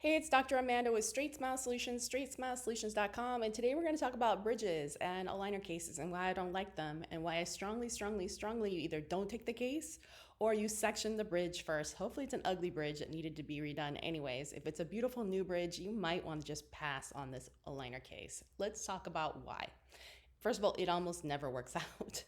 Hey, it's Dr. Amanda with Straightsmile Solutions, straightsmilesolutions.com, and today we're going to talk about bridges and aligner cases and why I don't like them and why I strongly you either don't take the case or you section the bridge first. Hopefully it's an ugly bridge that needed to be redone anyways. If it's a beautiful new bridge, you might want to just pass on this aligner case. Let's talk about why. First of all, it almost never works out.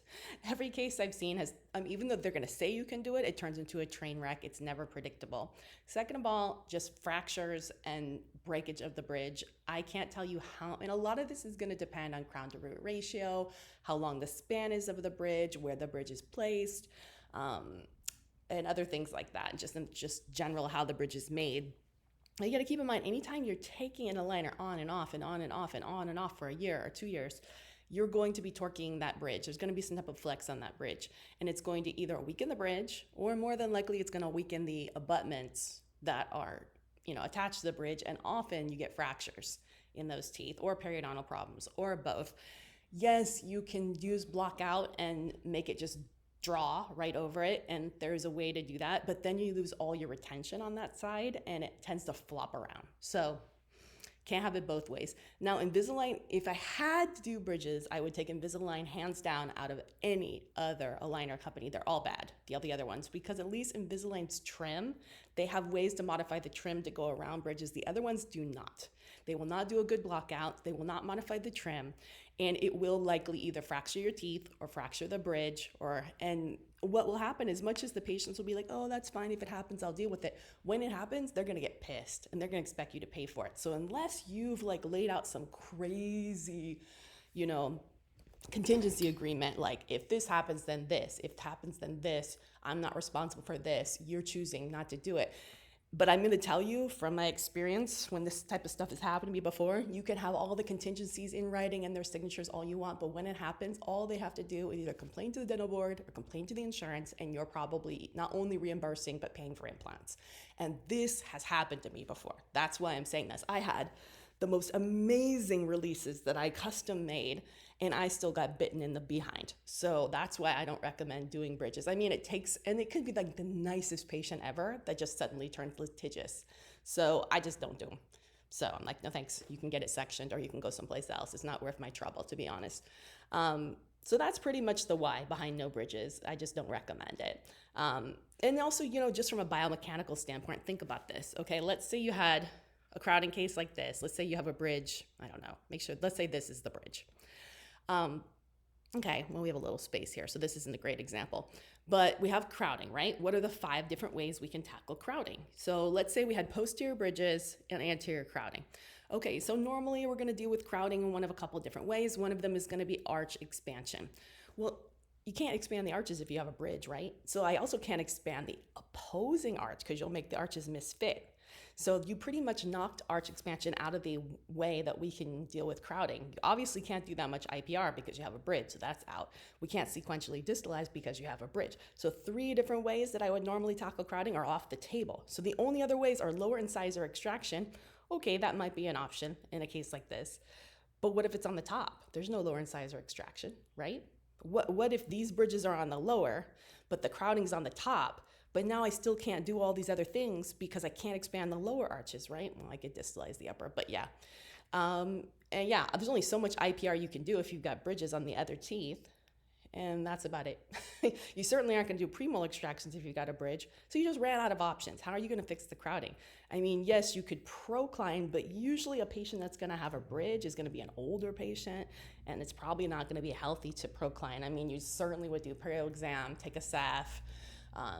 Every case I've seen has, even though they're going to say you can do it, it turns into a train wreck. It's never predictable. Second of all, just fractures and breakage of the bridge. I can't tell you how, and a lot of this is going to depend on crown to root ratio, how long the span is of the bridge, where the bridge is placed, and other things like that. Just general how the bridge is made. You got to keep in mind, anytime you're taking an aligner on and off and on and off and on and off for a year or 2 years, you're going to be torquing that bridge. There's going to be some type of flex on that bridge, and it's going to either weaken the bridge or more than likely it's going to weaken the abutments that are, attached to the bridge, and often you get fractures in those teeth or periodontal problems or both. Yes, you can use block out and make it just draw right over it, and there's a way to do that, but then you lose all your retention on that side and it tends to flop around. So can't have it both ways. Now, Invisalign, if I had to do bridges, I would take Invisalign hands down out of any other aligner company. They're all bad, the other ones, because at least Invisalign's trim, they have ways to modify the trim to go around bridges. The other ones do not. They will not do a good block out. They will not modify the trim, and it will likely either fracture your teeth or fracture the bridge, and what will happen is, much as the patients will be like, oh, that's fine, if it happens, I'll deal with it. When it happens, they're gonna get pissed and they're gonna expect you to pay for it. So unless you've laid out some crazy, contingency agreement, like if this happens, then this, if it happens, then this, I'm not responsible for this, you're choosing not to do it. But I'm going to tell you from my experience, when this type of stuff has happened to me before, you can have all the contingencies in writing and their signatures all you want, but when it happens, all they have to do is either complain to the dental board or complain to the insurance, and you're probably not only reimbursing but paying for implants. And this has happened to me before. That's why I'm saying this. I had the most amazing releases that I custom made, and I still got bitten in the behind. So that's why I don't recommend doing bridges. It takes, and it could be like the nicest patient ever that just suddenly turns litigious. So I just don't do them. So I'm like, no thanks, you can get it sectioned or you can go someplace else. It's not worth my trouble, to be honest. So that's pretty much the why behind no bridges. I just don't recommend it. And also, just from a biomechanical standpoint, think about this. Okay, let's say you had a crowding case like this. Let's say you have a bridge. I don't know. Let's say this is the bridge. Okay, well, we have a little space here, so this isn't a great example. But we have crowding, right? What are the 5 different ways we can tackle crowding? So let's say we had posterior bridges and anterior crowding. Okay, so normally we're going to deal with crowding in one of a couple of different ways. One of them is going to be arch expansion. Well, you can't expand the arches if you have a bridge, right? So I also can't expand the opposing arch because you'll make the arches misfit. So you pretty much knocked arch expansion out of the way that we can deal with crowding. You obviously can't do that much IPR because you have a bridge, so that's out. We can't sequentially distalize because you have a bridge. So 3 different ways that I would normally tackle crowding are off the table. So the only other ways are lower incisor extraction. Okay, that might be an option in a case like this. But what if it's on the top? There's no lower incisor extraction, right? What if these bridges are on the lower, but the crowding's on the top? But now I still can't do all these other things because I can't expand the lower arches, right? Well, I could distalize the upper, but yeah. And yeah, there's only so much IPR you can do if you've got bridges on the other teeth. And that's about it. You certainly aren't going to do premolar extractions if you've got a bridge. So you just ran out of options. How are you going to fix the crowding? Yes, you could procline, but usually a patient that's going to have a bridge is going to be an older patient, and it's probably not going to be healthy to procline. You certainly would do a perio exam, take a SAF,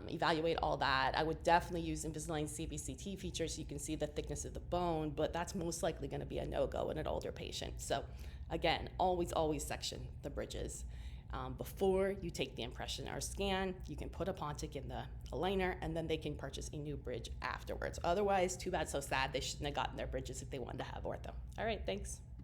evaluate all that. I would definitely use Invisalign CBCT features so you can see the thickness of the bone, but that's most likely going to be a no-go in an older patient. So again, always section the bridges. Before you take the impression or scan, you can put a Pontic in the aligner, and then they can purchase a new bridge afterwards. Otherwise, too bad, so sad. They shouldn't have gotten their bridges if they wanted to have ortho. All right, thanks.